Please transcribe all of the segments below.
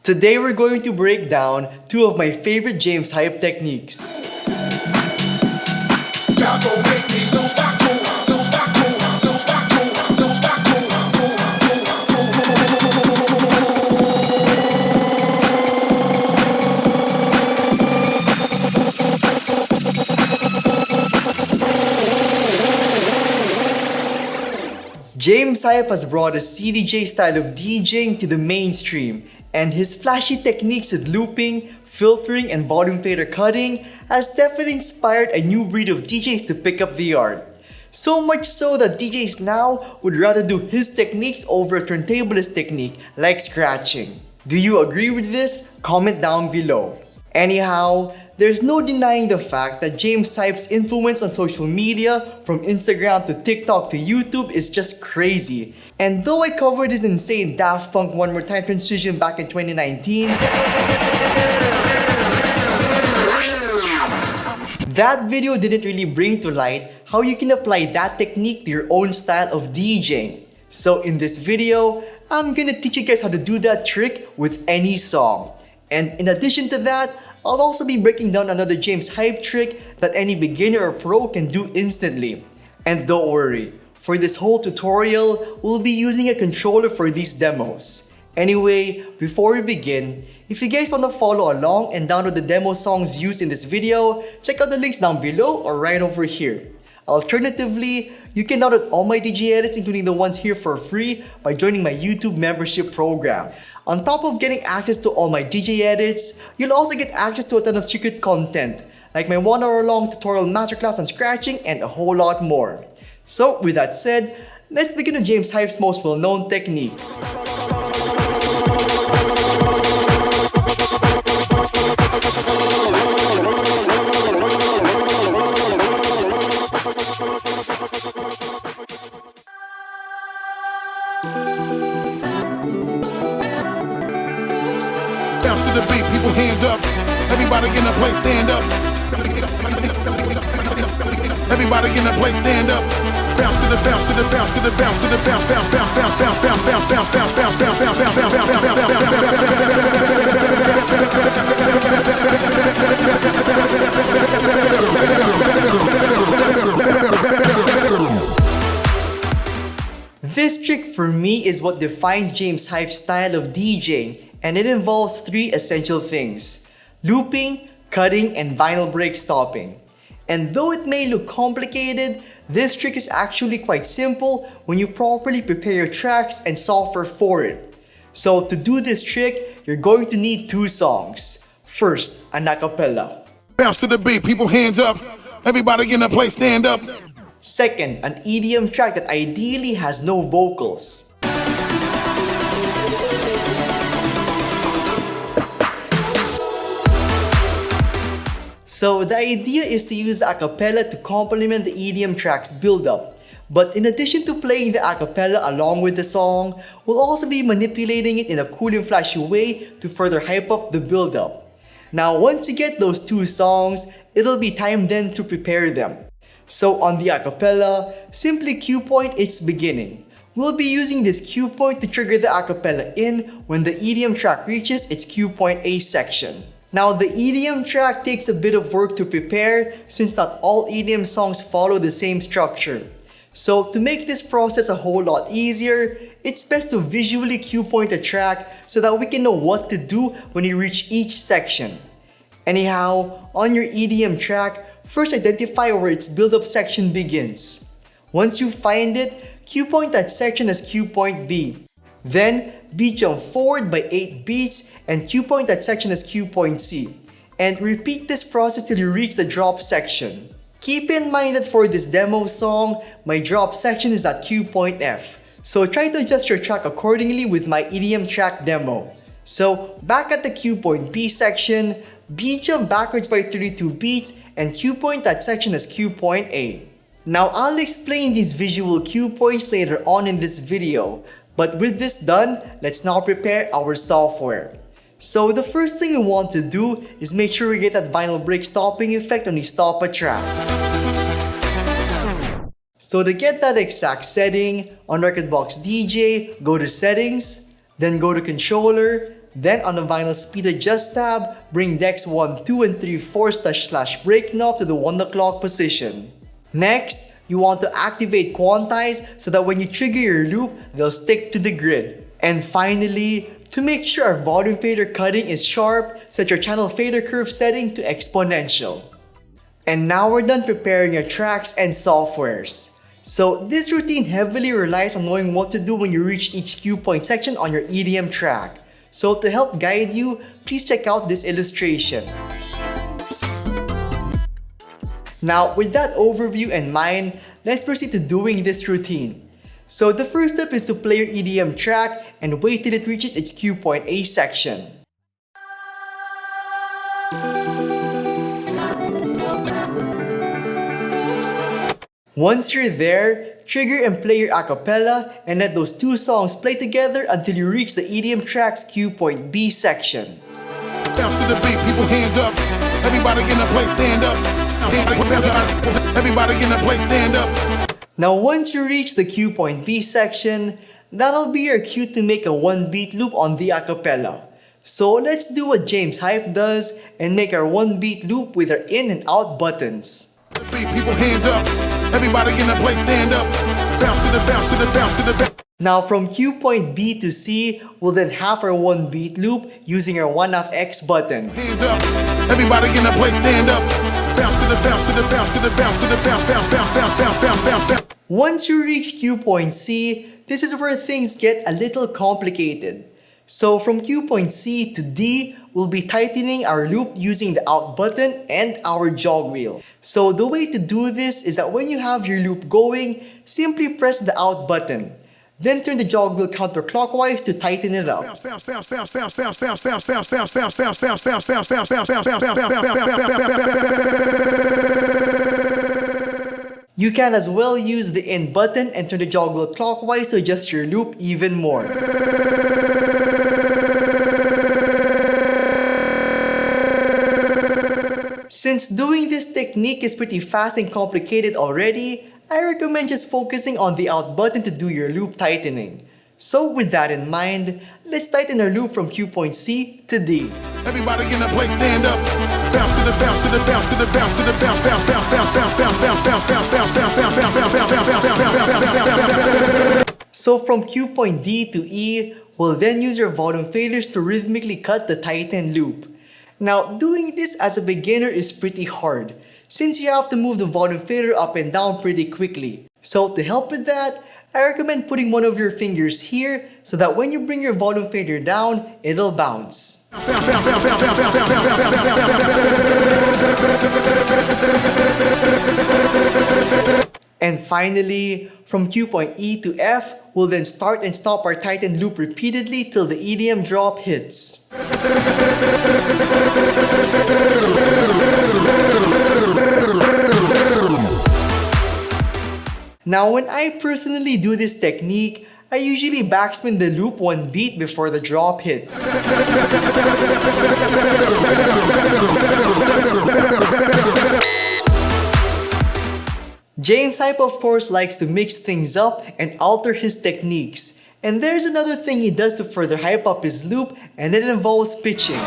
Today we're going to break down two of my favorite James hype techniques. James Hype has brought a CDJ style of DJing to the mainstream, and his flashy techniques with looping, filtering, and volume fader cutting has definitely inspired a new breed of DJs to pick up the art. So much so that DJs now would rather do his techniques over a turntablist technique like scratching. Do you agree with this? Comment down below. Anyhow, there's no denying the fact that James Hype's influence on social media, from Instagram to TikTok to YouTube, is just crazy. And though I covered his insane Daft Punk One More Time transition back in 2019, that video didn't really bring to light how you can apply that technique to your own style of DJing. So in this video, I'm gonna teach you guys how to do that trick with any song. And in addition to that, I'll also be breaking down another James Hype trick that any beginner or pro can do instantly. And don't worry, for this whole tutorial, we'll be using a controller for these demos. Anyway, before we begin, if you guys want to follow along and download the demo songs used in this video, check out the links down below or right over here. Alternatively, you can download all my DJ edits, including the ones here, for free by joining my YouTube membership program. On top of getting access to all my DJ edits, you'll also get access to a ton of secret content, like my 1 hour long tutorial masterclass on scratching and a whole lot more. So with that said, let's begin with James Hype's most well-known technique. Bounce to the beat, people hands up. Everybody in the place stand up. Everybody in the place stand up. Bounce to the bounce to the bounce to the bounce to the bounce bounce bounce bounce bounce bounce bounce bounce bounce bounce bounce bounce. This trick for me is what defines James Hype's style of DJing, and it involves three essential things: looping, cutting, and vinyl break stopping. And though it may look complicated, this trick is actually quite simple when you properly prepare your tracks and software for it. So to do this trick, you're going to need two songs. First, an acapella. Bounce to the beat, people hands up. Everybody in the place stand up. Second, an EDM track that ideally has no vocals. So the idea is to use acapella to complement the EDM track's build-up. But in addition to playing the acapella along with the song, we'll also be manipulating it in a cool and flashy way to further hype up the build-up. Now once you get those two songs, it'll be time then to prepare them. So on the acapella, simply cue point its beginning. We'll be using this cue point to trigger the acapella in when the EDM track reaches its cue point A section. Now the EDM track takes a bit of work to prepare since not all EDM songs follow the same structure. So to make this process a whole lot easier, it's best to visually cue point the track so that we can know what to do when you reach each section. Anyhow, on your EDM track, first identify where its build-up section begins. Once you find it, cue point that section as cue point B. Then, beat jump forward by 8 beats and cue point that section as cue point C. And repeat this process till you reach the drop section. Keep in mind that for this demo song, my drop section is at cue point F. So try to adjust your track accordingly with my EDM track demo. So back at the cue point B section, beat jump backwards by 32 beats and cue point that section as cue point A. Now I'll explain these visual cue points later on in this video. But with this done, let's now prepare our software. So the first thing we want to do is make sure we get that vinyl break stopping effect when we stop a track. So to get that exact setting, on Rekordbox DJ, go to Settings, then go to Controller, Then on the vinyl speed adjust tab, bring decks 1, 2, and 3, 4 / break knob to the 1 o'clock position. Next, you want to activate quantize so that when you trigger your loop, they'll stick to the grid. And finally, to make sure our volume fader cutting is sharp, set your channel fader curve setting to exponential. And now we're done preparing your tracks and softwares. So this routine heavily relies on knowing what to do when you reach each cue point section on your EDM track. So to help guide you, please check out this illustration. Now with that overview in mind, let's proceed to doing this routine. So the first step is to play your EDM track and wait till it reaches its cue point A section. Once you're there, trigger and play your acapella and let those two songs play together until you reach the EDM track's cue point B section. Bounce to the beat, people hands up. Everybody in the place stand up. Everybody in the place stand up. Now once you reach the cue point B section, that'll be your cue to make a 1-beat loop on the acapella. So let's do what James Hype does and make our 1-beat loop with our in and out buttons. People hands up. Everybody in the place stand up. Bounce to the bounce to the bounce to the bounce. Now from cue point B to C, we'll then have our 1-beat loop using our 1/2 X button. Hands up. Everybody in the place stand up. Bounce to the bounce to the bounce to the bounce to the bounce bounce bounce bounce bounce bounce bounce bounce. Once you reach cue point C, this is where things get a little complicated. So from cue point C to D, we'll be tightening our loop using the out button and our jog wheel. So the way to do this is that when you have your loop going, simply press the out button. Then turn the jog wheel counterclockwise to tighten it up. You can as well use the in button and turn the jog wheel clockwise to adjust your loop even more. Since doing this technique is pretty fast and complicated already, I recommend just focusing on the out button to do your loop tightening. So with that in mind, let's tighten our loop from cue point C to D. Everybody in the place stand up. Bounce to the bounce to the bounce to the bounce to the bounce bounce bounce bounce bounce bounce bounce bounce bounce bounce bounce bounce bounce. So from cue point D to E, we'll then use your volume faders to rhythmically cut the tightened loop. Now doing this as a beginner is pretty hard, since you have to move the volume fader up and down pretty quickly. So to help with that, I recommend putting one of your fingers here so that when you bring your volume fader down, it'll bounce. And finally, from cue point E to F, we'll then start and stop our tightened loop repeatedly till the EDM drop hits. Now when I personally do this technique, I usually backspin the loop 1 beat before the drop hits. James Hype of course likes to mix things up and alter his techniques. And there's another thing he does to further hype up his loop, and it involves pitching.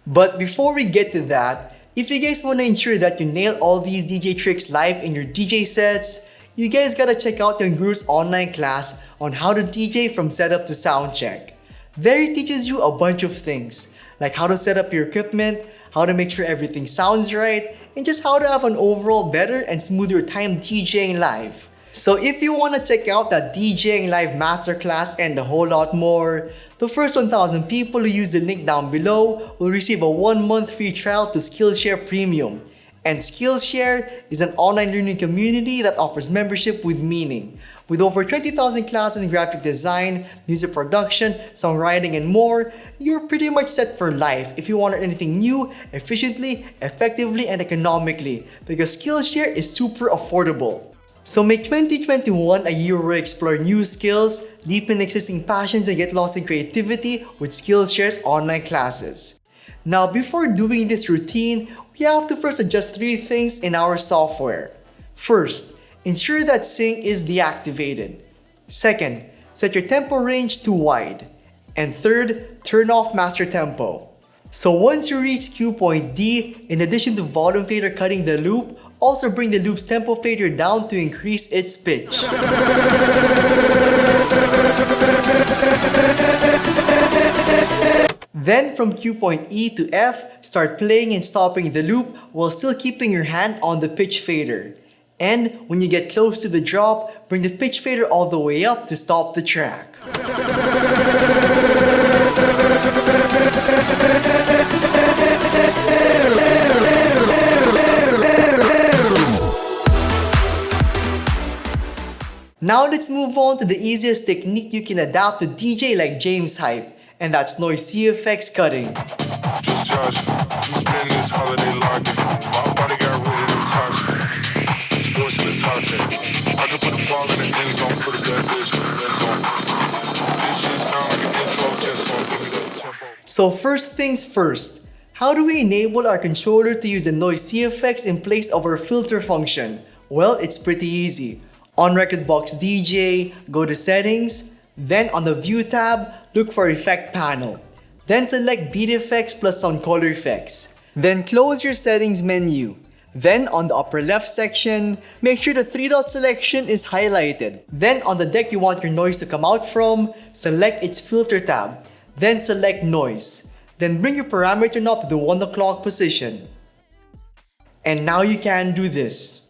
But before we get to that, if you guys want to ensure that you nail all these DJ tricks live in your DJ sets, you guys gotta check out your Guru's online class on how to DJ from setup to soundcheck. There he teaches you a bunch of things, like how to set up your equipment, how to make sure everything sounds right, and just how to have an overall better and smoother time DJing live. So if you want to check out that DJing live masterclass and a whole lot more, the first 1,000 people who use the link down below will receive a 1-month free trial to Skillshare Premium. And Skillshare is an online learning community that offers membership with meaning. With over 20,000 classes in graphic design, music production, songwriting, and more, you're pretty much set for life if you want to learn anything new, efficiently, effectively, and economically, because Skillshare is super affordable. So make 2021 a year where you explore new skills, deepen existing passions, and get lost in creativity with Skillshare's online classes. Now before doing this routine, we have to first adjust 3 things in our software. First, ensure that sync is deactivated. Second, set your tempo range to wide. And third, turn off master tempo. So once you reach cue point D, in addition to volume fader cutting the loop, also bring the loop's tempo fader down to increase its pitch. Then from cue point E to F, start playing and stopping the loop while still keeping your hand on the pitch fader. And when you get close to the drop, bring the pitch fader all the way up to stop the track. Now let's move on to the easiest technique you can adapt to DJ like James Hype, and that's noise CFX cutting. Just Josh, we spend this holiday locking. My body got rid of the toxin. Sports in the top 10. I can put the ball in the end zone, put a good dish in the end zone. This shit sound like an intro, just don't give me the tempo. So first things first, how do we enable our controller to use a noise CFX in place of our filter function? Well, it's pretty easy. On Rekordbox DJ, go to Settings, then on the View tab, look for Effect panel. Then select Beat Effects plus Sound Color Effects. Then close your Settings menu. Then on the upper left section, make sure the 3-dot selection is highlighted. Then on the deck you want your noise to come out from, select its Filter tab. Then select Noise. Then bring your parameter knob to the 1 o'clock position. And now you can do this.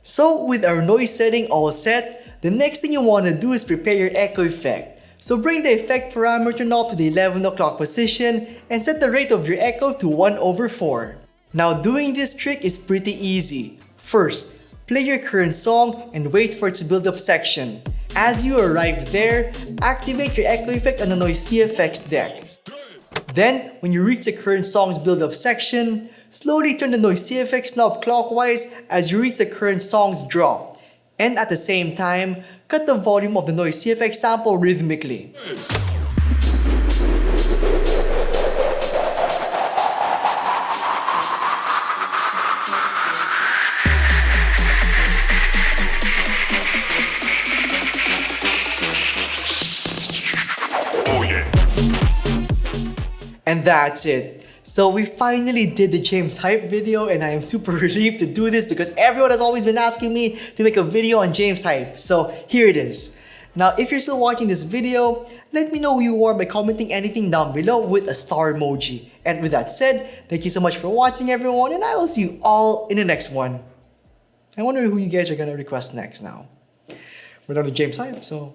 So with our noise setting all set, the next thing you want to do is prepare your echo effect. So bring the effect parameter knob to the 11 o'clock position and set the rate of your echo to 1/4. Now doing this trick is pretty easy. First, play your current song and wait for its build-up section. As you arrive there, activate your echo effect on the noise CFX deck. Then, when you reach the current song's build-up section, slowly turn the noise CFX knob clockwise as you reach the current song's drop. And at the same time, cut the volume of the noise CFX sample rhythmically. Oh yeah. And that's it. So we finally did the James Hype video, and I am super relieved to do this because everyone has always been asking me to make a video on James Hype. So here it is. Now if you're still watching this video, let me know who you are by commenting anything down below with a star emoji. And with that said, thank you so much for watching everyone, and I will see you all in the next one. I wonder who you guys are gonna request next now. We're done with James Hype, so